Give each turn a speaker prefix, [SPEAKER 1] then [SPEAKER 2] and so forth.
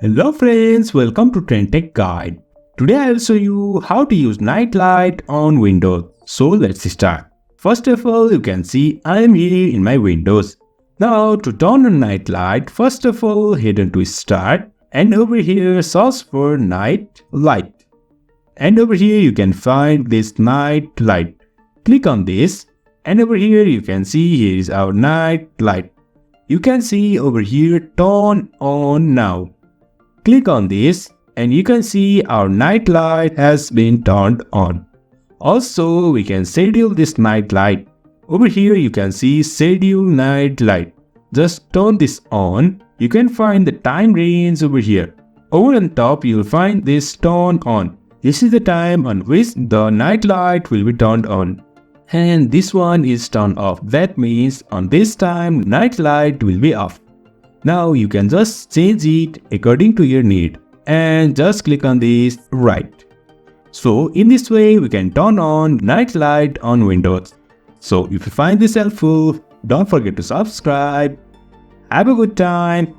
[SPEAKER 1] Hello friends, welcome to TrendTech Guide. Today I will show you how to use night light on Windows. So let's start. First of all, you can see I am here in my Windows. Now to turn on night light, first of all head on to Start and over here search for night light. And over here you can find this night light. Click on this and over here you can see here is our night light. You can see over here turn on now. Click on this and you can see our night light has been turned on. Also, we can schedule this night light. Over here you can see schedule night light. Just turn this on. You can find the time range over here. Over on top you will find this turn on. This is the time on which the night light will be turned on. And this one is turned off. That means on this time night light will be off. Now you can just change it according to your need and just click on this right. So in this way we can turn on night light on Windows. So if you find this helpful, don't forget to subscribe. Have a good time.